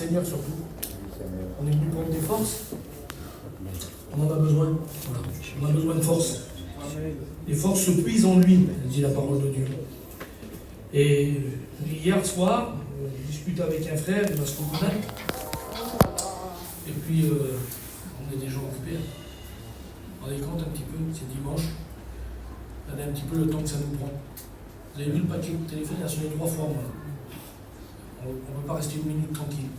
Seigneur surtout. On est venu prendre des forces. On en a besoin. Voilà. On a besoin de force. Les forces se puisent en lui, dit la parole de Dieu. Et hier soir, je discutais avec un frère, il va se reconnaître. Et puis, on est des gens occupés. On est compte un petit peu, c'est dimanche. Regardez un petit peu le temps que ça nous prend. Vous avez vu le paquet de téléphone, il a sonné 3 fois, moi. On ne peut pas rester 1 minute tranquille.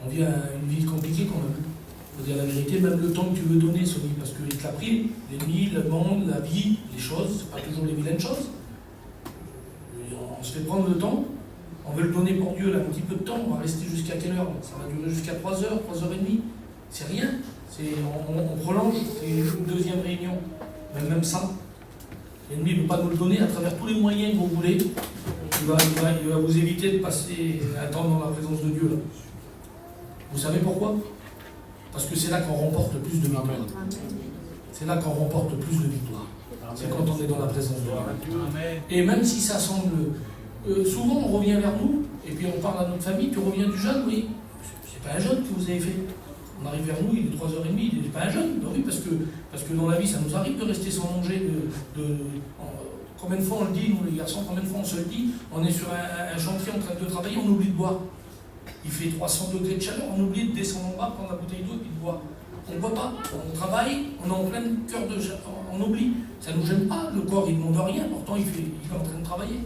On vit une vie compliquée quand même. Il faut dire la vérité, même le temps que tu veux donner, celui, parce qu'il te l'a pris, l'ennemi, le monde, la vie, les choses, c'est pas toujours les vilaines choses. On se fait prendre le temps, on veut le donner pour Dieu, là, un petit peu de temps, on va rester jusqu'à quelle heure? Ça va durer jusqu'à 3 heures, 3h30. C'est rien. On prolonge, c'est une 2e réunion. Même ça, l'ennemi ne veut pas nous le donner à travers tous les moyens que vous voulez. Il va vous éviter de passer un temps dans la présence de Dieu. Là. Vous savez pourquoi? Parce que c'est là qu'on remporte le plus de victoires. C'est là qu'on remporte le plus de victoires. C'est quand on est dans la présence de Dieu. Et même si ça semble... souvent on revient vers nous, et puis on parle à notre famille, puis on revient du jeûne, oui. C'est pas un jeûne que vous avez fait. On arrive vers nous, il est 3h30, il n'est pas un jeûne. Ben oui, parce que dans la vie, ça nous arrive de rester sans manger. Combien de fois on le dit, nous les garçons, combien de fois on se le dit? On est sur un chantier en train de travailler, on oublie de boire. Il fait 300 degrés de chaleur, on oublie de descendre en bas, prendre la bouteille d'eau et puis de boire. On ne boit pas, on travaille, on est en plein cœur de chaleur, on oublie. Ça ne nous gêne pas, le corps il ne demande rien, pourtant il est en train de travailler.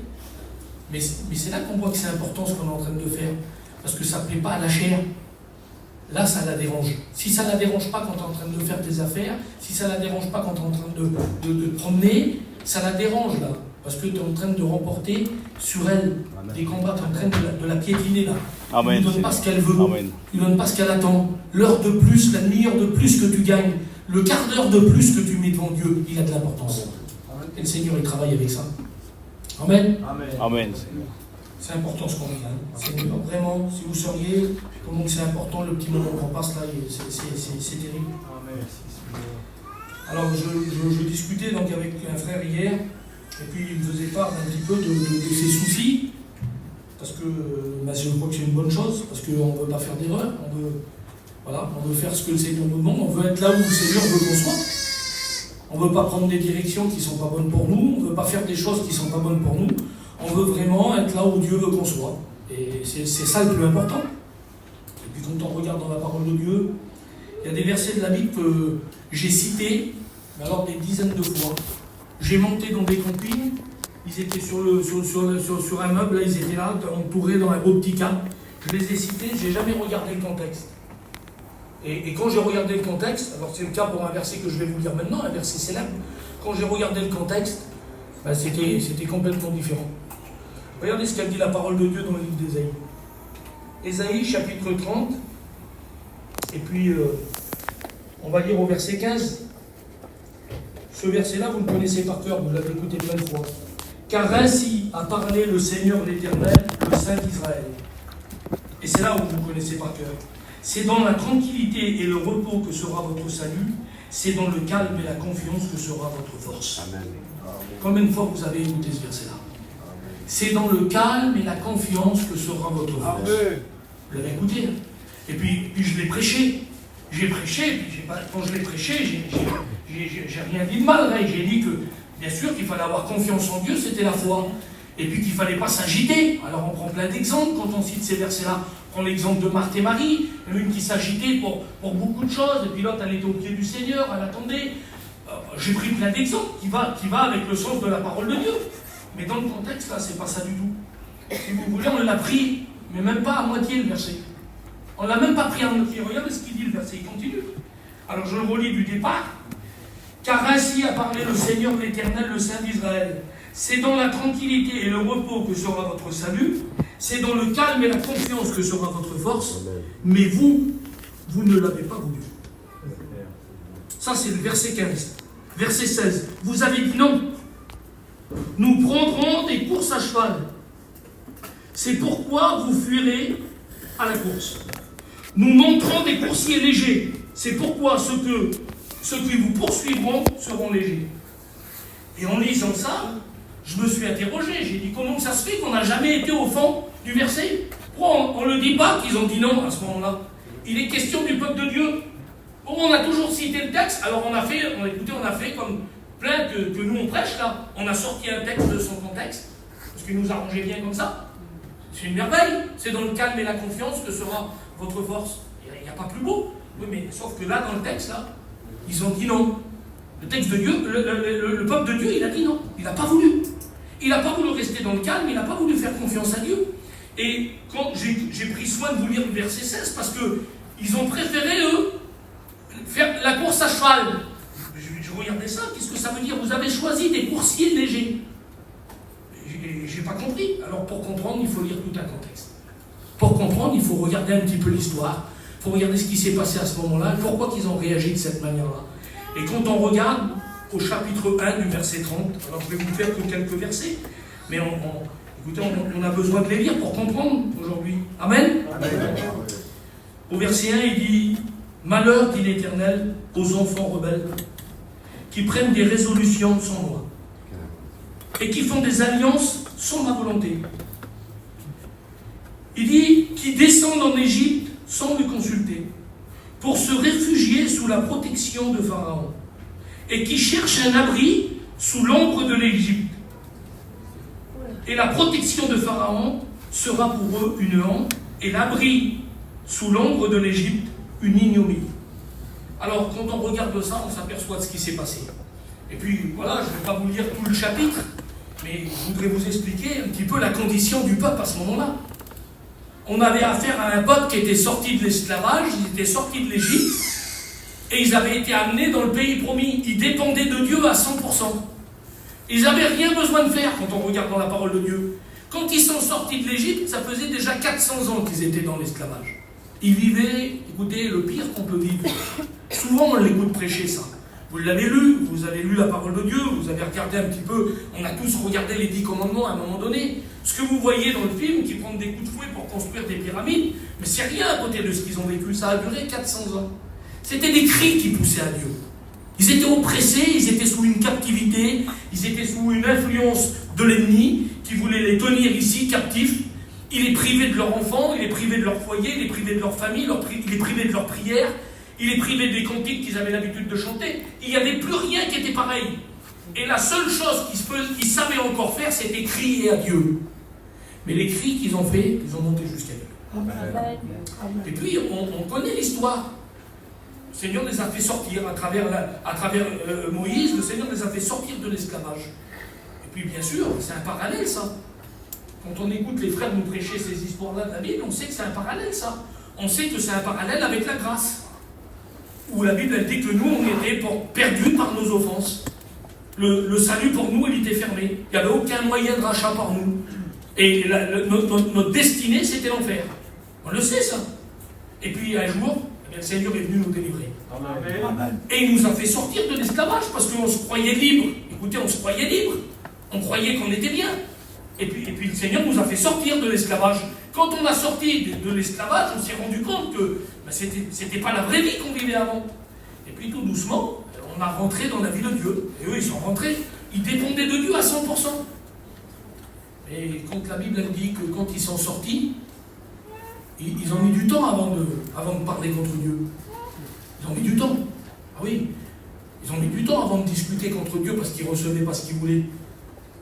Mais c'est là qu'on voit que c'est important ce qu'on est en train de faire, parce que ça ne plaît pas à la chair. Là, ça la dérange. Si ça ne la dérange pas quand tu es en train de faire tes affaires, si ça ne la dérange pas quand tu es en train de te promener, ça la dérange là. Parce que tu es en train de remporter sur elle des combats, tu es en train de la piétiner là. Amen. Tu ne donnes pas ce qu'elle veut, Amen. tu ne donnes pas ce qu'elle attend. L'heure de plus, la demi-heure de plus que tu gagnes, le quart d'heure de plus que tu mets devant Dieu, il a de l'importance. Et le Seigneur, il travaille avec ça. Amen. Amen. C'est important ce qu'on vit. C'est vraiment, si vous sauriez comment c'est important le petit moment qu'on passe là, c'est terrible. Alors je discutais donc avec un frère hier, et puis il me faisait part un petit peu de ses soucis, parce que je crois que c'est une bonne chose, parce qu'on ne veut pas faire d'erreur, on veut faire ce que le Seigneur nous demande, on veut être là où le Seigneur veut qu'on soit. On ne veut pas prendre des directions qui ne sont pas bonnes pour nous, on ne veut pas faire des choses qui ne sont pas bonnes pour nous. On veut vraiment être là où Dieu veut qu'on soit. Et c'est ça le plus important. Et puis quand on regarde dans la parole de Dieu, il y a des versets de la Bible que j'ai cités, mais alors des dizaines de fois. J'ai monté dans des campings, ils étaient sur un meuble, là, ils étaient là, entourés dans un beau petit cadre. Je les ai cités, je n'ai jamais regardé le contexte. Et quand j'ai regardé le contexte, alors c'est le cas pour un verset que je vais vous lire maintenant, un verset célèbre, quand j'ai regardé le contexte, ben c'était complètement différent. Regardez ce qu'a dit la parole de Dieu dans le livre d'Ésaïe. Ésaïe, chapitre 30, et puis on va lire au verset 15. Ce verset-là, vous le connaissez par cœur, vous l'avez écouté plein de fois. Car ainsi a parlé le Seigneur l'Éternel, le Saint d'Israël. Et c'est là où vous connaissez par cœur. C'est dans la tranquillité et le repos que sera votre salut, c'est dans le calme et la confiance que sera votre force. Amen. Combien de fois vous avez écouté ce verset-là? C'est dans le calme et la confiance que sera votre force. Amen. Vous l'avez écouté, hein? Et puis je l'ai prêché. J'ai prêché, puis quand je l'ai prêché, j'ai rien dit de mal. Hein. J'ai dit que, bien sûr, qu'il fallait avoir confiance en Dieu, c'était la foi. Et puis qu'il ne fallait pas s'agiter. Alors on prend plein d'exemples quand on cite ces versets-là. On prend l'exemple de Marthe et Marie, l'une qui s'agitait pour beaucoup de choses, et puis l'autre elle était au pied du Seigneur, elle attendait. J'ai pris plein d'exemples qui va avec le sens de la parole de Dieu. Mais dans le contexte, là, c'est pas ça du tout. Si vous voulez, on l'a pris, mais même pas à moitié le verset. On ne l'a même pas pris à moitié. Regardez ce qu'il dit le verset, il continue. Alors je le relis du départ. Car ainsi a parlé le Seigneur l'Éternel, le Saint d'Israël. C'est dans la tranquillité et le repos que sera votre salut. C'est dans le calme et la confiance que sera votre force. Mais vous ne l'avez pas voulu. Ça, c'est le verset 15. Verset 16. Vous avez dit non. Nous prendrons des courses à cheval. C'est pourquoi vous fuirez à la course. Nous monterons des coursiers légers. C'est pourquoi ceux qui vous poursuivront seront légers. Et en lisant ça, je me suis interrogé. J'ai dit comment ça se fait qu'on n'a jamais été au fond du verset? Pourquoi on ne le dit pas qu'ils ont dit non à ce moment-là? Il est question du peuple de Dieu. On a toujours cité le texte, alors on a fait comme plein que nous on prêche là. On a sorti un texte de son contexte, parce qu'il nous arrangeait bien comme ça. C'est une merveille. C'est dans le calme et la confiance que sera votre force. Il n'y a pas plus beau. Oui, mais sauf que là, dans le texte, là, ils ont dit non. Le texte de Dieu, le peuple de Dieu, il a dit non. Il n'a pas voulu. Il n'a pas voulu rester dans le calme, il n'a pas voulu faire confiance à Dieu. Et quand j'ai pris soin de vous lire le verset 16, parce qu'ils ont préféré, eux, faire la course à cheval. Je regardais ça, qu'est-ce que ça veut dire? Vous avez choisi des coursiers légers. J'ai pas compris. Alors pour comprendre, il faut lire tout un contexte. Pour comprendre, il faut regarder un petit peu l'histoire. Il faut regarder ce qui s'est passé à ce moment-là, pourquoi ils ont réagi de cette manière-là. Et quand on regarde au chapitre 1 du verset 30, alors je vais vous faire que quelques versets, mais écoutez, on a besoin de les lire pour comprendre aujourd'hui. Amen. Amen. Au verset 1, il dit « Malheur, dit l'Éternel, aux enfants rebelles, qui prennent des résolutions sans moi, et qui font des alliances sans ma volonté. » Il dit « Qui descendent en Égypte sans me consulter, pour se réfugier sous la protection de Pharaon, et qui cherchent un abri sous l'ombre de l'Égypte. Et la protection de Pharaon sera pour eux une honte, et l'abri sous l'ombre de l'Égypte une ignominie. » Alors, quand on regarde ça, on s'aperçoit de ce qui s'est passé. Et puis, voilà, je ne vais pas vous lire tout le chapitre, mais je voudrais vous expliquer un petit peu la condition du peuple à ce moment-là. On avait affaire à un peuple qui était sorti de l'esclavage, ils étaient sortis de l'Égypte, et ils avaient été amenés dans le pays promis. Ils dépendaient de Dieu à 100%. Ils n'avaient rien besoin de faire quand on regarde dans la parole de Dieu. Quand ils sont sortis de l'Égypte, ça faisait déjà 400 ans qu'ils étaient dans l'esclavage. Ils vivaient, écoutez, le pire qu'on peut vivre. Souvent, on l'écoute prêcher ça. Vous l'avez lu, vous avez lu la parole de Dieu, vous avez regardé un petit peu, on a tous regardé les 10 commandements à un moment donné. Ce que vous voyez dans le film, qui prennent des coups de fouet pour construire des pyramides, mais c'est rien à côté de ce qu'ils ont vécu. Ça a duré 400 ans. C'était des cris qui poussaient à Dieu. Ils étaient oppressés, ils étaient sous une captivité, ils étaient sous une influence de l'ennemi qui voulait les tenir ici, captifs. Il est privé de leurs enfants, il est privé de leur foyer, il est privé de leur famille, il est privé de leurs prières, il est privé des cantiques qu'ils avaient l'habitude de chanter. Il n'y avait plus rien qui était pareil. Et la seule chose qu'ils savaient encore faire, c'était crier à Dieu. Mais les cris qu'ils ont fait, ils ont monté jusqu'à Dieu. Et puis, on connaît l'histoire. Le Seigneur les a fait sortir à travers Moïse, le Seigneur les a fait sortir de l'esclavage. Et puis, bien sûr, c'est un parallèle, ça. Quand on écoute les frères nous prêcher ces histoires-là de la Bible, on sait que c'est un parallèle, ça. On sait que c'est un parallèle avec la grâce. Où la Bible, elle dit que nous, on était perdus par nos offenses. Le salut, pour nous, il était fermé. Il n'y avait aucun moyen de rachat par nous. Et notre destinée, c'était l'enfer. On le sait, ça. Et puis, un jour, le Seigneur est venu nous délivrer. Amen. Et il nous a fait sortir de l'esclavage, parce qu'on se croyait libre. Écoutez, on se croyait libre. On croyait qu'on était bien. Et puis le Seigneur nous a fait sortir de l'esclavage. Quand on a sorti de l'esclavage, on s'est rendu compte que c'était pas la vraie vie qu'on vivait avant. Et puis tout doucement, on a rentré dans la vie de Dieu. Et eux, ils sont rentrés. Ils dépendaient de Dieu à 100%. Et quand la Bible elle dit que quand ils sont sortis, ils ont mis du temps avant de parler contre Dieu. Ils ont mis du temps. Ah oui. Ils ont mis du temps avant de discuter contre Dieu parce qu'ils ne recevaient pas ce qu'ils voulaient.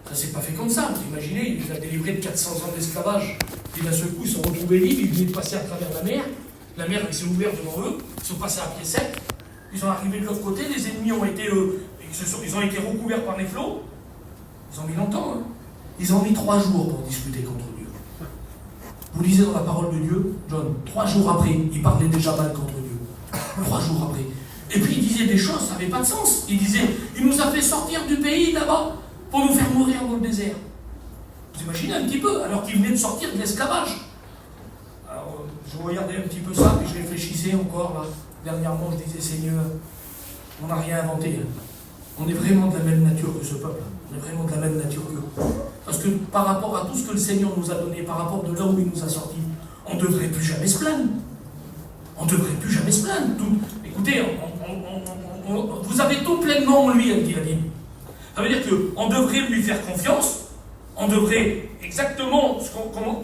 Ça s'est pas fait comme ça. Vous imaginez, il les a délivrés de 400 ans d'esclavage. Et d'un seul coup, ils se sont retrouvés libres, ils venaient de passer à travers la mer. La mer s'est ouverte devant eux, ils sont passés à pied sec. Ils sont arrivés de l'autre côté, les ennemis ont été, ils ont été recouverts par les flots. Ils ont mis longtemps. Hein. Ils ont mis 3 jours pour discuter contre Dieu. Vous lisez dans la parole de Dieu, John, 3 jours après, il parlait déjà mal contre Dieu. 3 jours après. Et puis il disait des choses, ça n'avait pas de sens. Il disait, il nous a fait sortir du pays là-bas pour nous faire mourir dans le désert. Vous imaginez un petit peu, alors qu'il venait de sortir de l'esclavage. Alors, je regardais un petit peu ça, puis je réfléchissais encore, là. Dernièrement, je disais, Seigneur, on n'a rien inventé. Hein. On est vraiment de la même nature que ce peuple. On est vraiment de la même nature qu'eux. Parce que par rapport à tout ce que le Seigneur nous a donné, par rapport de là où il nous a sortis, on ne devrait plus jamais se plaindre. On ne devrait plus jamais se plaindre. Écoutez, vous avez tout pleinement en lui, dit la Bible. Ça veut dire qu'on devrait lui faire confiance, On devrait, exactement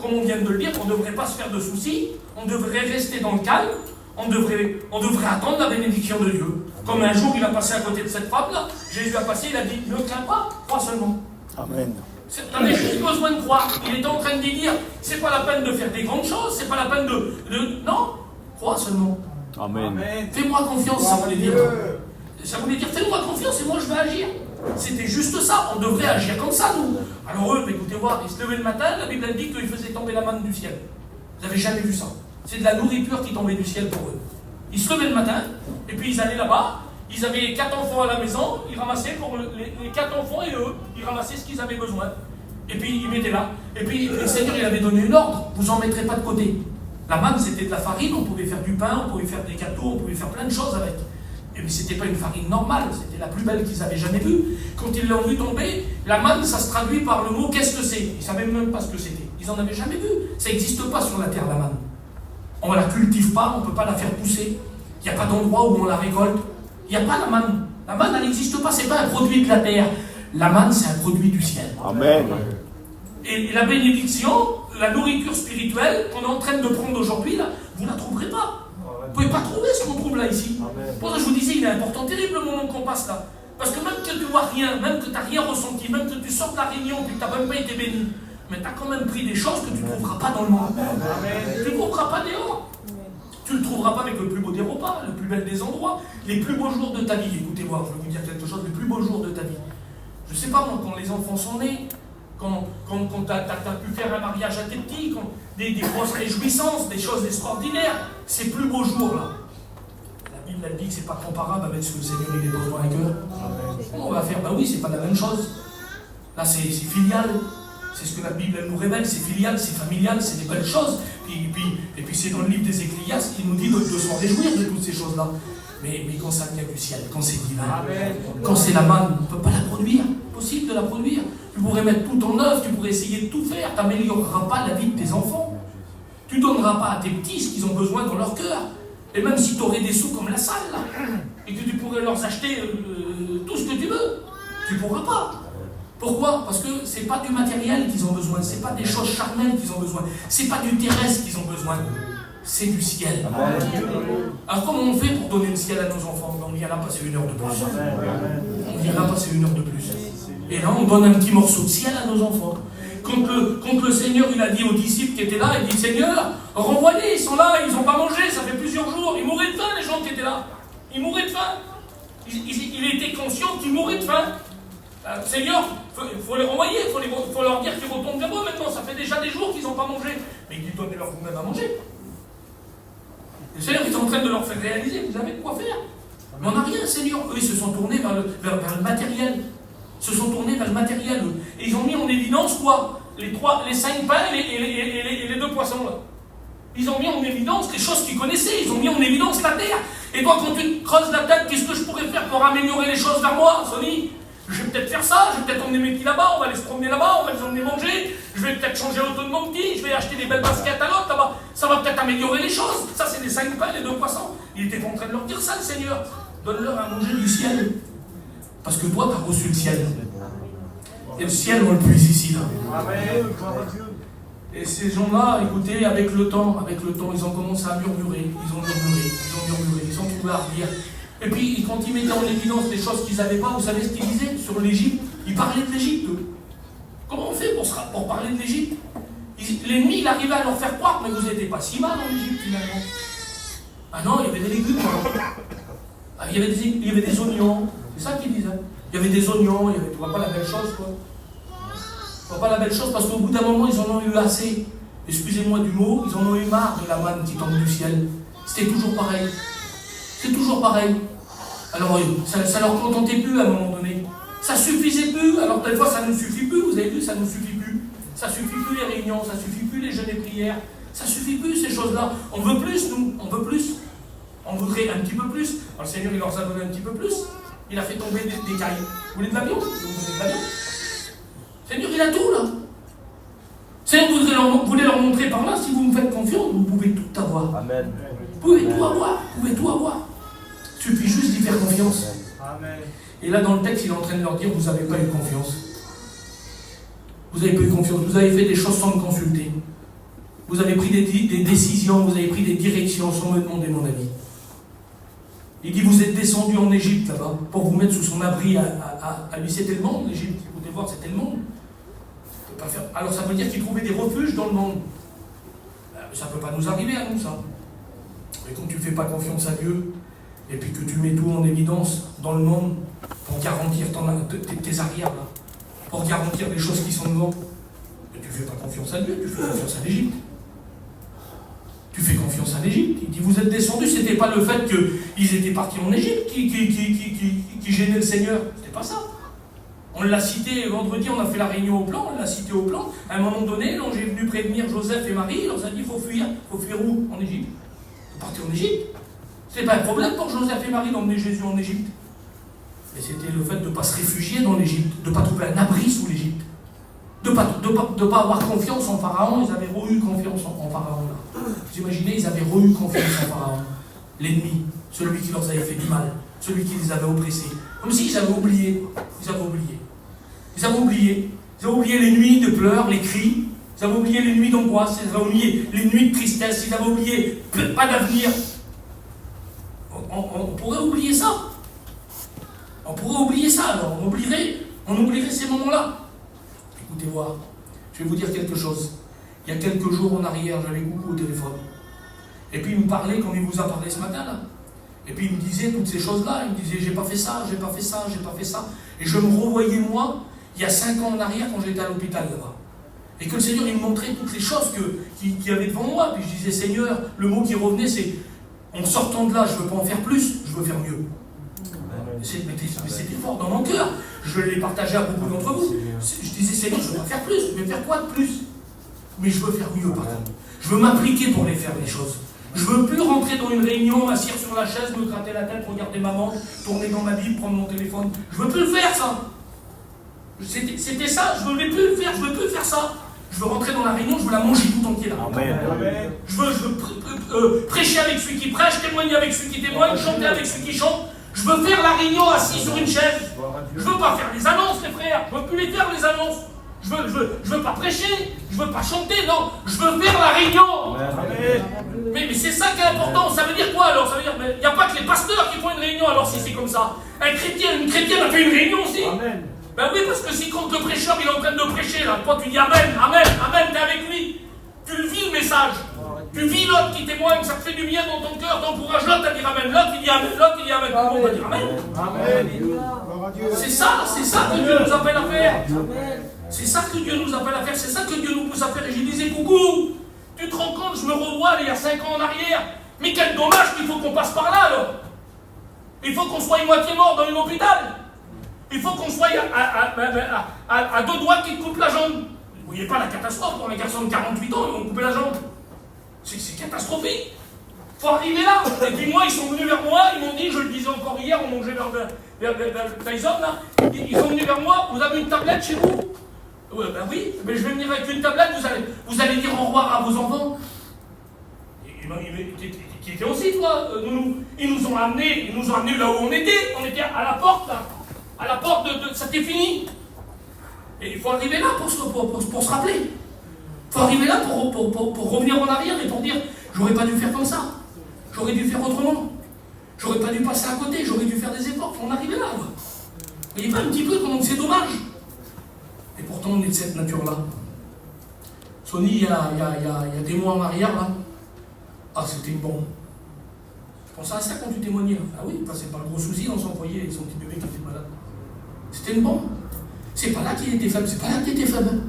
comme on vient de le dire, on ne devrait pas se faire de soucis, on devrait rester dans le calme, on devrait attendre la bénédiction de Dieu. Comme un jour il a passé à côté de cette femme-là, Jésus a passé, il a dit, ne crains pas, crois seulement. Amen. Tu avais juste besoin de croire. Il était en train de dire, c'est pas la peine de faire des grandes choses, c'est pas la peine de... Non, crois seulement. Amen. Fais-moi confiance, ça voulait dire. Ça voulait dire, fais-moi confiance et moi je vais agir. C'était juste ça, on devrait agir comme ça, nous. Alors eux, écoutez voir, ils se levaient le matin, la Bible dit qu'ils faisaient tomber la manne du ciel. Vous n'avez jamais vu ça. C'est de la nourriture qui tombait du ciel pour eux. Ils se levaient le matin, et puis ils allaient là-bas, ils avaient 4 enfants à la maison, ils ramassaient pour les 4 enfants et eux, ils ramassaient ce qu'ils avaient besoin. Et puis ils mettaient là. Et puis le Seigneur, il avait donné une ordre, vous n'en mettrez pas de côté. La manne, c'était de la farine, on pouvait faire du pain, on pouvait faire des gâteaux, on pouvait faire plein de choses avec. Et puis c'était pas une farine normale, c'était la plus belle qu'ils avaient jamais vue. Quand ils l'ont vu tomber, la manne, ça se traduit par le mot qu'est-ce que c'est. Ils ne savaient même pas ce que c'était. Ils n'en avaient jamais vu. Ça n'existe pas sur la terre, la manne. On ne la cultive pas, on ne peut pas la faire pousser. Il n'y a pas d'endroit où on la récolte. Il n'y a pas la manne. La manne, elle n'existe pas, ce n'est pas un produit de la terre. La manne, c'est un produit du ciel. Amen. Et la bénédiction, la nourriture spirituelle qu'on est en train de prendre aujourd'hui, là, vous ne la trouverez pas. Vous ne pouvez pas trouver ce qu'on trouve là ici. Pour ça, je vous disais, il est important, terrible le moment qu'on passe là. Parce que même que tu ne vois rien, même que tu n'as rien ressenti, même que tu sors de la réunion et que tu n'as même pas été béni, mais tu as quand même pris des choses que tu ne trouveras pas dans le monde. Tu ne trouveras pas dehors. Tu ne le trouveras pas avec le plus beau des repas, le plus bel des endroits, les plus beaux jours de ta vie. Écoutez voir, je vais vous dire quelque chose, les plus beaux jours de ta vie. Je ne sais pas moi, quand les enfants sont nés, quand tu as pu faire un mariage à tes petits, des grosses réjouissances, des choses extraordinaires, ces plus beaux jours-là. La Bible elle dit que ce n'est pas comparable avec ce que le Seigneur il est dans un cœur. On va faire, ben oui, c'est pas la même chose. Là, c'est filial. C'est ce que la Bible elle nous révèle, c'est filial, c'est familial, c'est des belles choses. Et puis c'est dans le livre des Ecclésiastes qui nous dit de s'en réjouir de toutes ces choses-là. Mais quand ça vient du ciel, quand c'est divin, quand c'est la manne, on ne peut pas la produire. Possible de la produire. Tu pourrais mettre tout en œuvre, tu pourrais essayer de tout faire, tu n'amélioreras pas la vie de tes enfants. Tu ne donneras pas à tes petits ce qu'ils ont besoin dans leur cœur. Et même si tu aurais des sous comme la salle, là, et que tu pourrais leur acheter tout ce que tu veux, tu ne pourras pas. Pourquoi? Parce que ce n'est pas du matériel qu'ils ont besoin, ce n'est pas des choses charnelles qu'ils ont besoin, ce n'est pas du terrestre qu'ils ont besoin, c'est du ciel. Alors comment on fait pour donner le ciel à nos enfants? On ira passer 1 heure de plus. On ira passer 1 heure de plus. Et là on donne un petit morceau de ciel à nos enfants. Quand le Seigneur il a dit aux disciples qui étaient là, il dit Seigneur, renvoie-les, ils sont là, ils n'ont pas mangé, ça fait plusieurs jours, ils mouraient de faim les gens qui étaient là. Ils mouraient de faim. Il était conscient qu'ils mouraient de faim. Seigneur, il faut les renvoyer, il faut leur dire qu'ils retournent vers eux maintenant, ça fait déjà des jours qu'ils n'ont pas mangé. Mais il dit donnez-leur vous-même à manger. Le Seigneur est en train de leur faire réaliser, vous avez de quoi faire. Mais on n'a rien, Seigneur. Eux, ils se sont tournés vers le matériel. Se sont tournés vers le matériel. Et ils ont mis en évidence quoi? Les 5 pains et les 2 poissons là. Ils ont mis en évidence les choses qu'ils connaissaient. Ils ont mis en évidence la terre. Et toi, quand tu te creuses la tête, qu'est-ce que je pourrais faire pour améliorer les choses vers moi, Sonny? Je vais peut-être faire ça, je vais peut-être emmener mes petits là-bas, on va aller se promener là-bas, on va les emmener manger, je vais peut-être changer l'auto de mon petit, je vais acheter des belles baskets à l'autre là-bas. Ça va peut-être améliorer les choses. Ça, c'est les 5 pains, les 2 poissons. Il était en train de leur dire ça, le Seigneur. Donne-leur à manger du ciel. Parce que toi, tu as reçu le ciel. Et le ciel, on le puise ici, là. Amen. Et ces gens-là, écoutez, avec le temps, ils ont commencé à murmurer. Ils ont trouvé à redire. Et puis, quand ils mettaient en évidence des choses qu'ils n'avaient pas, vous savez ce qu'ils disaient sur l'Égypte? Ils parlaient de l'Égypte. Comment on fait pour parler de l'Égypte? L'ennemi, il arrivait à leur faire croire, mais vous n'étiez pas si mal en Égypte, finalement. Ah non, il y avait des légumes. Il y avait des oignons. C'est ça qu'ils disaient. Il y avait des oignons, tu vois pas la belle chose, quoi. Tu vois pas la belle chose, parce qu'au bout d'un moment, ils en ont eu assez. Excusez-moi du mot, ils en ont eu marre de la manne qui tombe du ciel. C'était toujours pareil. C'est toujours pareil. Alors, ça leur contentait plus à un moment donné. Ça suffisait plus. Alors, des fois, ça ne suffit plus. Vous avez vu, ça ne suffit plus. Ça suffit plus les réunions, ça suffit plus les jeûnes et prières. Ça suffit plus ces choses-là. On veut plus, nous. On veut plus. On voudrait un petit peu plus. Alors, le Seigneur, il leur a donné un petit peu plus. Il a fait tomber des cailles. Vous voulez de la viande? Vous voulez de la viande? Le Seigneur, il a tout, là. Le Seigneur, vous voulez leur montrer par là, si vous me faites confiance, vous pouvez tout avoir. Amen. Vous pouvez tout avoir. Vous pouvez tout avoir. Il suffit juste d'y faire confiance. Amen. Et là, dans le texte, il est en train de leur dire, vous n'avez pas eu confiance. Vous avez pas eu confiance, vous avez fait des choses sans me consulter. Vous avez pris des décisions, vous avez pris des directions sans me demander mon avis. Il dit, vous êtes descendu en Égypte là-bas pour vous mettre sous son abri à lui. C'était le monde, l'Égypte. Vous pouvez voir, c'était le monde. Pas faire... Alors ça veut dire qu'il trouvait des refuges dans le monde. Ça ne peut pas nous arriver à nous, ça. Et quand tu ne fais pas confiance à Dieu, et puis que tu mets tout en évidence dans le monde pour garantir tes arrières, là, pour garantir les choses qui sont devant, tu ne fais pas confiance à Dieu, tu fais confiance à l'Égypte. Tu fais confiance à l'Égypte. Il dit, vous êtes descendus, ce n'était pas le fait qu'ils étaient partis en Égypte qui gênait le Seigneur. C'était pas ça. On l'a cité vendredi, on a fait la réunion au plan, on l'a cité au plan. À un moment donné, l'ange est venu prévenir Joseph et Marie, il leur a dit, il faut fuir. Il faut fuir où? En Égypte. Il faut partir en Égypte. C'est pas un problème pour Joseph et Marie d'emmener Jésus en Égypte. Mais c'était le fait de ne pas se réfugier dans l'Égypte, de ne pas trouver un abri sous l'Égypte. De ne pas avoir confiance en Pharaon. Ils avaient eu confiance en Pharaon. Là. Vous imaginez, ils avaient eu confiance en Pharaon. L'ennemi, celui qui leur avait fait du mal, celui qui les avait oppressés. Comme s'ils avaient oublié. Ils avaient oublié. Ils avaient oublié. Ils avaient oublié les nuits de pleurs, les cris. Ils avaient oublié les nuits d'angoisse. Ils avaient oublié les nuits de tristesse. Ils avaient oublié pas d'avenir. On pourrait oublier ça. On pourrait oublier ça. Alors on oublierait ces moments-là. Écoutez voir, je vais vous dire quelque chose. Il y a quelques jours en arrière, j'avais Coucou au téléphone. Et puis il me parlait comme il vous a parlé ce matin là. Et puis il me disait toutes ces choses-là. Il me disait, j'ai pas fait ça, j'ai pas fait ça, j'ai pas fait ça. Et je me revoyais moi, il y a 5 ans en arrière quand j'étais à l'hôpital là-bas. Et que le Seigneur, il me montrait toutes les choses qu'il y avait devant moi. Puis je disais, Seigneur, le mot qui revenait, c'est, en sortant de là, je ne veux pas en faire plus, je veux faire mieux. C'était fort dans mon cœur. Je l'ai partagé à beaucoup d'entre vous. Je disais, Seigneur, je ne veux pas faire plus. Je vais faire quoi de plus? Mais je veux faire mieux, par contre. Je veux m'appliquer pour les faire, les choses. Je ne veux plus rentrer dans une réunion, m'asseoir sur la chaise, me gratter la tête, regarder maman, tourner dans ma Bible, prendre mon téléphone. Je ne veux plus le faire, ça. C'était ça, je ne veux plus le faire, je ne veux plus faire ça. Je veux rentrer dans la réunion, je veux la manger tout entière. Amen. Je veux prêcher avec celui qui prêche, témoigner avec celui qui témoigne, chanter avec celui qui chante. Je veux faire la réunion assis sur une chaise. Je ne veux pas faire les annonces, les frères. Je ne veux plus les faire, les annonces. Je veux pas prêcher. Je ne veux pas chanter, non. Je veux faire la réunion. Mais c'est ça qui est important. Ça veut dire quoi alors? Ça veut dire qu'il n'y a pas que les pasteurs qui font une réunion alors si c'est comme ça. Un chrétien, une chrétienne a fait une réunion aussi. Amen. Ben oui, parce que si quand le prêcheur il est en train de prêcher, là, toi tu dis Amen, Amen, Amen, t'es avec lui. Tu le vis le message. Tu vis l'autre qui témoigne, ça te fait du bien dans ton cœur, t'encourages l'autre à dire Amen. L'autre il dit Amen, l'autre il dit Amen. Tout le monde va dire Amen. Amen. C'est ça que Dieu nous appelle à faire. C'est ça que Dieu nous appelle à faire, c'est ça que Dieu nous pousse à faire. Et je disais, Coucou, tu te rends compte, je me revois il y a 5 ans en arrière. Mais quel dommage qu'il faut qu'on passe par là alors. Il faut qu'on soit moitié mort dans un hôpital. Il faut qu'on soit à 2 doigts qui te coupent la jambe. Vous ne voyez pas la catastrophe pour les garçons de 48 ans, ils vont couper la jambe. C'est catastrophique. Il faut arriver là. Et puis moi, ils sont venus vers moi, ils m'ont dit, je le disais encore hier, on mangeait vers Tyson, là. Ils sont venus vers moi, vous avez une tablette chez vous? Ouais, ben oui, mais je vais venir avec une tablette, vous allez dire au revoir à vos enfants. Qui était aussi, toi, ils nous ont amenés là où on était à la porte, là. À la porte de ça t'est fini. Et il faut arriver là pour se rappeler. Il faut arriver là pour revenir en arrière et pour dire j'aurais pas dû faire comme ça. J'aurais dû faire autrement. J'aurais pas dû passer à côté, j'aurais dû faire des efforts. Il faut en arriver là. Vous voyez pas un petit peu comment c'est dommage. Et pourtant on est de cette nature-là. Sony, il y a des mois en arrière, là. Ah, c'était bon. Je pensais à ça quand tu témoignais. Ah oui, c'est pas le gros souci dans son foyer avec son petit bébé qui était malade. C'était une bombe. C'est pas là qu'il était faible, c'est pas là que t'étais faible.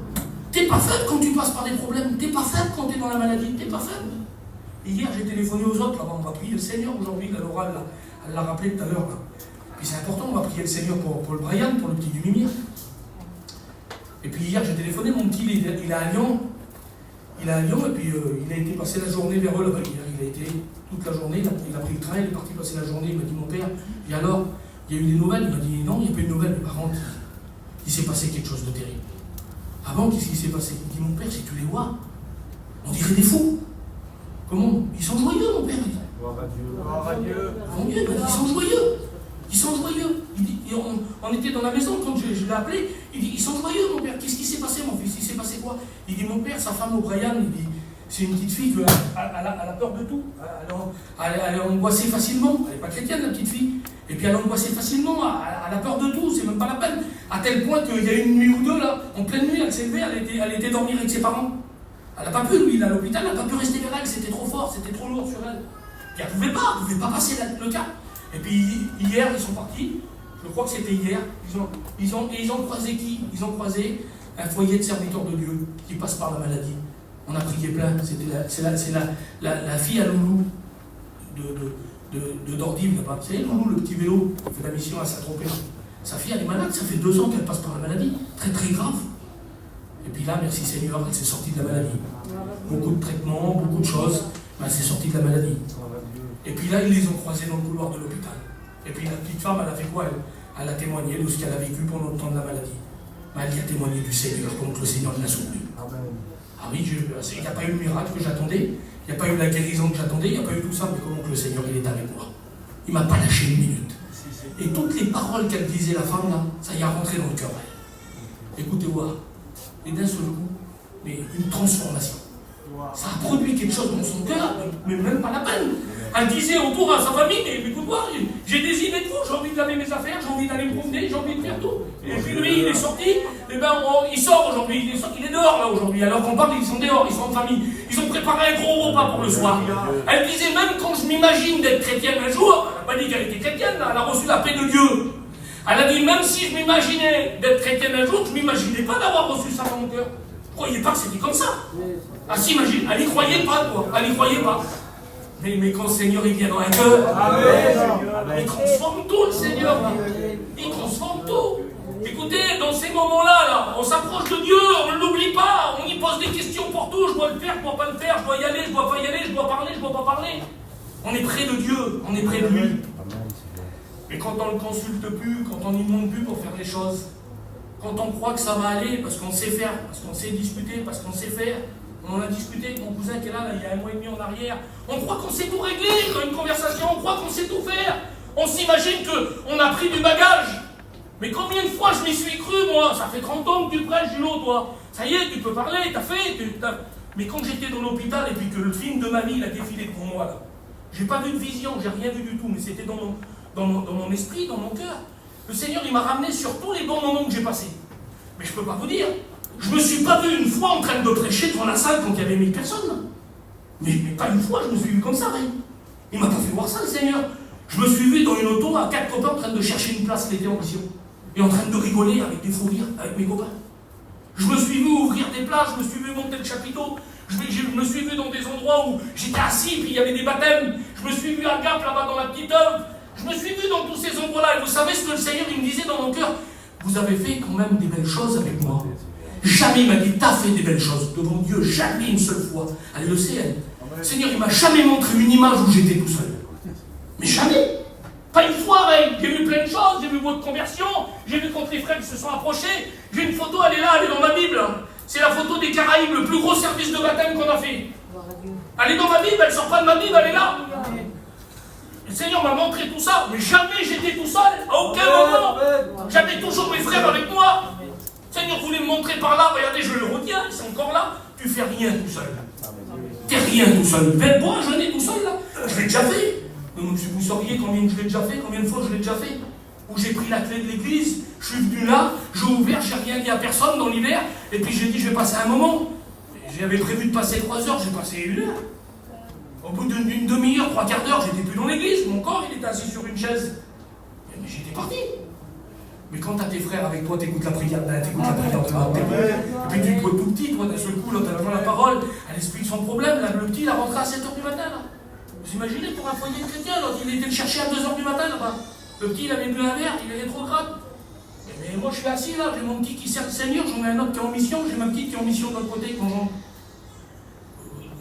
T'es pas faible quand tu passes par des problèmes. T'es pas faible quand t'es dans la maladie. T'es pas faible. Et hier, j'ai téléphoné aux autres. Là, on va prier le Seigneur aujourd'hui. La Laura, elle l'a rappelé tout à l'heure. Puis c'est important, on va prier le Seigneur pour le Brian, pour le petit du Mimir. Et puis hier, j'ai téléphoné. Mon petit, il est à Lyon. Il est à Lyon et puis il a été passer la journée vers eux là-bas. Il a été toute la journée, il a pris le train, il est parti passer la journée. Il m'a dit, mon père, et alors, il y a eu des nouvelles? Il m'a dit, non, il n'y a pas eu de nouvelles. Mais par contre, il s'est passé quelque chose de terrible. Ah bon, qu'est-ce qui s'est passé? Il dit, mon père, si tu les vois, on dirait des fous. Comment? Ils sont joyeux, mon père. Gloire à Dieu. Mon Dieu, ils sont joyeux. Ils sont joyeux. On était dans la maison quand je l'ai appelé. Il dit, ils sont joyeux, mon père. Qu'est-ce qui s'est passé, mon fils? Il s'est passé quoi? Il dit, mon père, sa femme, O'Brien, il dit, c'est une petite fille, elle a peur de tout. Elle est angoissée facilement. Elle n'est pas chrétienne, la petite fille. Et puis elle est angoissée facilement. Elle a peur de tout, c'est même pas la peine. À tel point qu'il y a une nuit ou deux, là, en pleine nuit, elle s'est levée, elle était dormir avec ses parents. Elle n'a pas pu, lui, il est à l'hôpital, elle n'a pas pu rester vers elle, c'était trop fort, c'était trop lourd sur elle. Et elle ne pouvait pas passer le cap. Et puis hier, ils sont partis, je crois que c'était hier, ils ont croisé qui? Ils ont croisé un foyer de serviteurs de Dieu qui passe par la maladie. On a prié plein, c'est la fille à Loulou de Dordive, là-bas. Vous savez, Loulou, le petit vélo, qui fait la mission à Saint-Tropez. Sa fille, elle est malade, ça fait 2 ans qu'elle passe par la maladie, très très grave. Et puis là, merci Seigneur, elle s'est sortie de la maladie. Beaucoup de traitements, beaucoup de choses, mais elle s'est sortie de la maladie. Et puis là, ils les ont croisés dans le couloir de l'hôpital. Et puis la petite femme, elle a fait quoi? Elle a témoigné de ce qu'elle a vécu pendant le temps de la maladie. Mais elle y a témoigné du Seigneur, comment le Seigneur l'a soutenu. Ah oui, il n'y a pas eu le miracle que j'attendais, il n'y a pas eu la guérison que j'attendais, il n'y a pas eu tout ça, mais comment que le Seigneur, il est avec moi. Il ne m'a pas lâché une minute. Et toutes les paroles qu'elle disait, la femme, là, ça y a rentré dans le cœur. Écoutez-moi. Et d'un seul coup, mais une transformation. Ça a produit quelque chose dans son cœur, mais même pas la peine. Elle disait autour à sa famille, mais écoute-moi, j'ai des idées de tout, j'ai envie de laver mes affaires, j'ai envie d'aller me promener, j'ai envie de faire tout. Et puis lui, il est sorti, et ben il sort aujourd'hui, il est dehors là aujourd'hui. Alors qu'on parle, ils sont dehors, ils sont en famille. Ils ont préparé un gros repas pour le soir. Elle disait même quand je m'imagine d'être chrétienne un jour, elle n'a pas dit qu'elle était chrétienne, là, elle a reçu la paix de Dieu. Elle a dit, même si je m'imaginais d'être chrétienne un jour, je ne m'imaginais pas d'avoir reçu ça dans mon cœur. Je ne croyais pas que c'était comme ça. Ah si, imagine, elle n'y croyait pas, quoi. Elle n'y croyait pas. Mais quand le Seigneur il vient dans un cœur, il transforme tout, le Seigneur. Il transforme tout. Écoutez, dans ces moments-là, là, on s'approche de Dieu, on ne l'oublie pas, on y pose des questions pour tout. Je dois le faire, je ne dois pas le faire, je dois y aller, je ne dois pas y aller, je dois parler, je ne dois pas parler. On est près de Dieu, on est près de lui. Et quand on ne le consulte plus, quand on n'y monte plus pour faire les choses, quand on croit que ça va aller, parce qu'on sait faire, parce qu'on sait discuter, parce qu'on sait faire, on en a discuté avec mon cousin qui est là, il y a 1 mois et demi en arrière, on croit qu'on sait tout régler dans une conversation, on croit qu'on sait tout faire, on s'imagine qu'on a pris du bagage. Mais combien de fois je m'y suis cru, moi? Ça fait 30 ans que tu prêches du lot, toi. Ça y est, tu peux parler, t'as fait. Mais quand j'étais dans l'hôpital et puis que le film de ma vie il a défilé devant moi, là, j'ai pas vu de vision, j'ai rien vu du tout, mais c'était dans mon esprit, dans mon cœur. Le Seigneur, il m'a ramené sur tous les bons moments que j'ai passés. Mais je ne peux pas vous dire, je ne me suis pas vu une fois en train de prêcher devant la salle quand il y avait 1000 personnes. Mais pas une fois, je me suis vu comme ça, hein. Il ne m'a pas fait voir ça, le Seigneur. Je me suis vu dans une auto à 4 copains en train de chercher une place l'été en mission. Et en train de rigoler avec des fous rires, avec mes copains. Je me suis vu ouvrir des places, je me suis vu monter le chapiteau. Je me suis vu dans des endroits où j'étais assis, puis il y avait des baptêmes. Je me suis vu à Gap, là-bas, dans la petite œuvre. Je me suis vu dans tous ces endroits-là. Et vous savez ce que le Seigneur, il me disait dans mon cœur? Vous avez fait quand même des belles choses avec moi. Jamais il m'a dit, t'as fait des belles choses devant Dieu, jamais une seule fois. Elle le sait, elle. Le Seigneur, il m'a jamais montré une image où j'étais tout seul. Mais jamais. Pas une fois, Ray. J'ai vu plein de choses, j'ai vu votre conversion, j'ai vu quand les frères se sont approchés. J'ai une photo, elle est là, elle est dans ma Bible. C'est la photo des Caraïbes, le plus gros service de baptême qu'on a fait. Elle est dans ma Bible, elle ne sort pas de ma Bible, elle est là. Le Seigneur m'a montré tout ça, mais jamais j'étais tout seul, à aucun moment. J'avais toujours mes frères avec moi. Le Seigneur voulait me montrer par là, regardez, je le retiens, c'est encore là. Tu fais rien tout seul. Tu n'es rien tout seul. Ben, moi, je n'ai tout seul là. Je l'ai déjà fait. Donc, vous sauriez combien je l'ai déjà fait, combien de fois je l'ai déjà fait. Où j'ai pris la clé de l'église, je suis venu là, j'ai ouvert, j'ai rien dit à personne dans l'hiver, et puis j'ai dit je vais passer un moment. J'avais prévu de passer 3 heures, j'ai passé 1 heure. Au bout d'une demi-heure, 3/4 d'heure, j'étais plus dans l'église, mon corps il était assis sur une chaise. Mais j'étais parti. Mais quand t'as tes frères avec toi, t'écoutes la prière d'un, t'écoutes la prière de l'autre. Et puis tu te vois tout petit, toi d'un seul coup, l'autre t'as la parole, elle explique son problème, là, le petit il a rentré à 7h du matin. Là. Vous imaginez pour un foyer de chrétien, l'autre il était le chercher à 2h du matin là-bas. Le petit il avait bu un verre, il est rétrograde. Mais moi je suis assis là, j'ai mon petit qui sert le Seigneur, j'en ai un autre qui est en mission, j'ai ma petite qui est en mission de l'autre côté.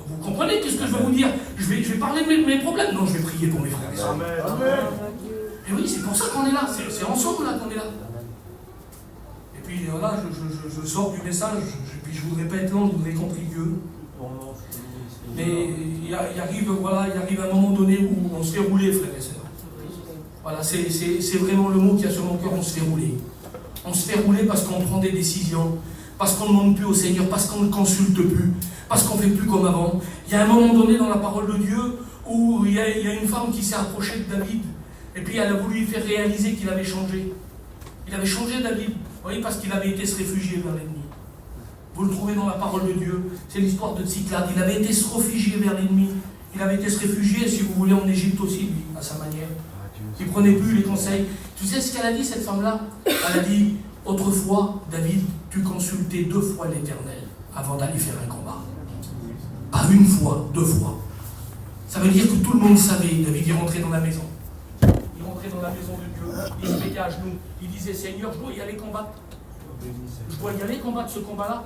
Vous comprenez qu'est-ce que je veux vous dire? Je vais parler de mes problèmes. Non, je vais prier pour mes frères et sœurs. Et oui, c'est pour ça qu'on est là, c'est ensemble là qu'on est là. Et puis voilà, je sors du message, puis je voudrais pas être long, je voudrais qu'on prie Dieu. Mais il arrive un moment donné où on se fait rouler, frères et sœurs. Voilà, c'est vraiment le mot qu'il y a sur mon cœur, on se fait rouler. On se fait rouler parce qu'on prend des décisions, parce qu'on ne demande plus au Seigneur, parce qu'on ne consulte plus, parce qu'on ne fait plus comme avant. Il y a un moment donné dans la parole de Dieu où il y a une femme qui s'est approchée de David, et puis elle a voulu lui faire réaliser qu'il avait changé. Il avait changé David, vous voyez, parce qu'il avait été se réfugier vers l'ennemi. Vous le trouvez dans la parole de Dieu, c'est l'histoire de Tsiklag. Il avait été se réfugier vers l'ennemi. Il avait été se réfugier, si vous voulez, en Égypte aussi, lui, à sa manière. Il ne prenait plus les conseils. Tu sais ce qu'elle a dit, cette femme-là? Elle a dit, autrefois, David, tu consultais 2 fois l'Éternel avant d'aller faire un combat. Pas 1 fois, 2 fois. Ça veut dire que tout le monde savait. David, il rentrait dans la maison. Il rentrait dans la maison de Dieu. Il se mettait à genoux. Il disait, Seigneur, je dois y aller combattre. Je dois y aller combattre ce combat-là.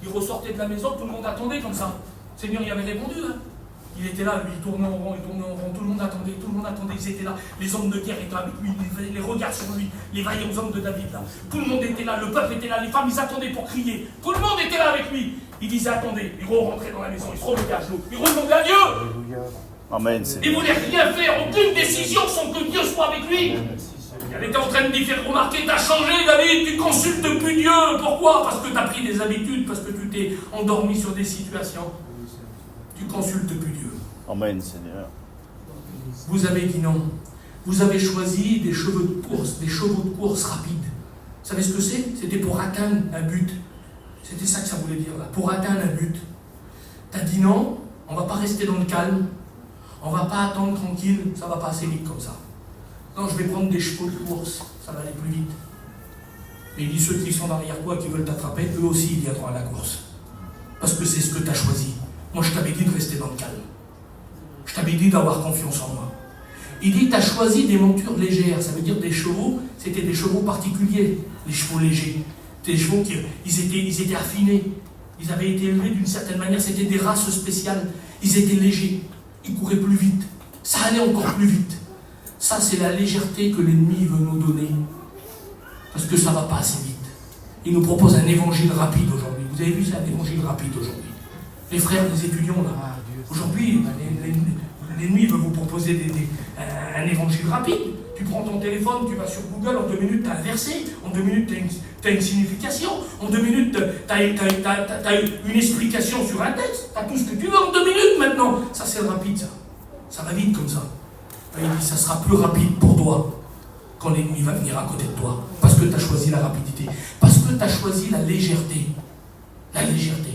Il ressortait de la maison, tout le monde attendait comme ça. Le Seigneur y avait répondu. Hein. Il était là, lui, il tournait en rond, tout le monde attendait, ils étaient là. Les hommes de guerre étaient avec lui, les regards sur lui, les vaillants hommes de David là. Tout le monde était là, le peuple était là, les femmes, ils attendaient pour crier. Tout le monde était là avec lui. Il disait, attendez, il rentrait dans la maison, il se remettait à genoux, il redemandait à Dieu. Amen. Il ne voulait rien faire, aucune décision sans que Dieu soit avec lui. Elle était en train de lui faire remarquer, t'as changé David, tu consultes plus Dieu. Pourquoi? Parce que tu as pris des habitudes, parce que tu t'es endormi sur des situations. Tu consultes plus Dieu. Amen, Seigneur. Vous avez dit non. Vous avez choisi des chevaux de course rapides. Vous savez ce que c'est? C'était pour atteindre un but. C'était ça que ça voulait dire là. Pour atteindre un but. Tu as dit non, on ne va pas rester dans le calme. On ne va pas attendre tranquille, ça ne va pas assez vite comme ça. Non, je vais prendre des chevaux de course, ça va aller plus vite. Et il dit ceux qui sont derrière toi, qui veulent t'attraper, eux aussi ils viendront à la course. Parce que c'est ce que tu as choisi. Moi je t'avais dit de rester dans le calme. Je t'avais dit d'avoir confiance en moi. Il dit tu as choisi des montures légères, ça veut dire des chevaux, c'était des chevaux particuliers, les chevaux légers. Des chevaux qui ils étaient affinés, ils avaient été élevés d'une certaine manière, c'était des races spéciales, ils étaient légers, ils couraient plus vite, ça allait encore plus vite. Ça, c'est la légèreté que l'ennemi veut nous donner. Parce que ça ne va pas assez vite. Il nous propose un évangile rapide aujourd'hui. Vous avez vu, c'est un évangile rapide aujourd'hui. Les frères, les étudiants, là, aujourd'hui, l'ennemi veut vous proposer un évangile rapide. Tu prends ton téléphone, tu vas sur Google, en 2 minutes, tu as un verset, en 2 minutes, tu as une signification, en 2 minutes, tu as une explication sur un texte, tu as tout ce que tu veux en 2 minutes maintenant. Ça, c'est rapide, ça. Ça va vite comme ça. Il dit, ça sera plus rapide pour toi quand l'ennemi va venir à côté de toi. Parce que tu as choisi la rapidité. Parce que tu as choisi la légèreté. La légèreté.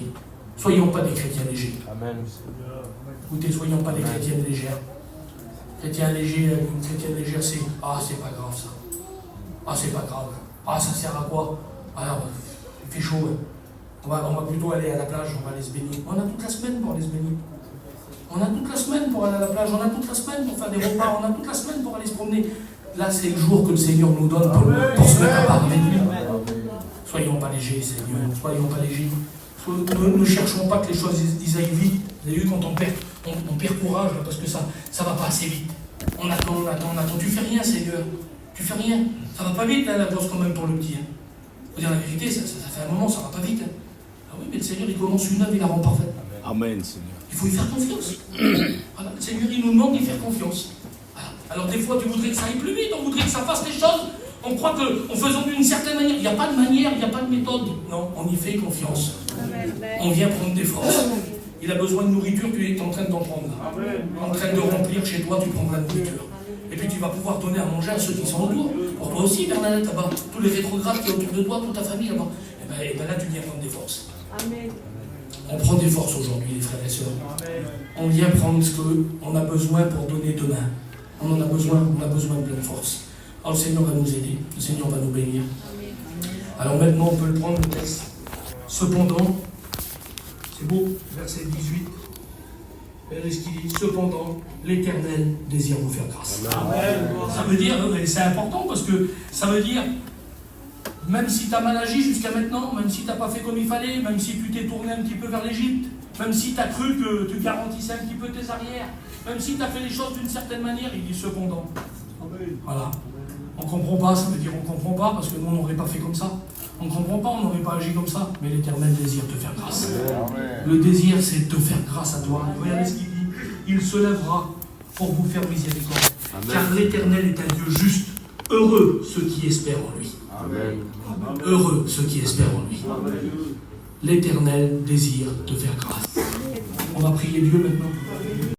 Soyons pas des chrétiens légers. Amen. Écoutez, soyons pas des chrétiennes légères. Chrétien léger, une chrétienne légère, c'est « Ah, c'est pas grave ça. Ah, c'est pas grave. Ah, ça sert à quoi? Ah, il fait chaud. Hein. On va plutôt aller à la plage, on va aller se baigner. On a toute la semaine pour aller se baigner. On a toute la semaine pour aller à la plage, on a toute la semaine pour faire des repas, on a toute la semaine pour aller se promener. Là, c'est le jour que le Seigneur nous donne pour se mettre à part avec lui. Soyons pas légers, Seigneur, soyons pas légers. Ne cherchons pas que les choses ils aillent vite. Vous avez vu quand on perd courage, là, parce que ça va pas assez vite. On attend. Tu fais rien, Seigneur. Tu fais rien. Ça va pas vite, là, la bosse quand même pour le petit. Faut dire la vérité, ça fait un moment, ça va pas vite. Ah oui, mais le Seigneur, il commence une œuvre, il la rend parfaite. Amen, Seigneur. Il faut y faire confiance. Voilà, le Seigneur, il nous demande d'y faire confiance. Voilà. Alors des fois, tu voudrais que ça aille plus vite, on voudrait que ça fasse les choses. On croit qu'en faisant d'une certaine manière, il n'y a pas de manière, il n'y a pas de méthode. Non, on y fait confiance. On vient prendre des forces. Il a besoin de nourriture, tu es en train d'en prendre. En train de remplir chez toi, tu prendras de nourriture. Et puis tu vas pouvoir donner à manger à ceux qui sont autour. Pour toi aussi, Bernadette, là-bas. Tous les rétrogrades qui sont autour de toi, toute ta famille là-bas. Et bien là, tu viens prendre des forces. Amen. On prend des forces aujourd'hui, les frères et sœurs. On vient prendre ce qu'on a besoin pour donner demain. On en a besoin de pleine force. Alors le Seigneur va nous aider, le Seigneur va nous bénir. Alors maintenant, on peut le prendre, le texte. Cependant, c'est beau, verset 18. Regardez ce qu'il dit. Cependant, l'Éternel désire vous faire grâce. Amen. Ça veut dire, c'est important parce que ça veut dire, même si tu as mal agi jusqu'à maintenant, même si tu n'as pas fait comme il fallait, même si tu t'es tourné un petit peu vers l'Égypte, même si tu as cru que tu garantissais un petit peu tes arrières, même si tu as fait les choses d'une certaine manière, il dit cependant. Voilà. On ne comprend pas, ça veut dire on ne comprend pas, parce que nous on n'aurait pas fait comme ça. On ne comprend pas, on n'aurait pas agi comme ça. Mais l'Éternel désire te faire grâce. Le désir, c'est de te faire grâce à toi. Regardez ce qu'il dit. Il se lèvera pour vous faire miséricorde. Car l'Éternel est un Dieu juste. Heureux ceux qui espèrent en lui. Amen. Heureux ceux qui espèrent en lui. L'Éternel désire te faire grâce. On va prier Dieu maintenant.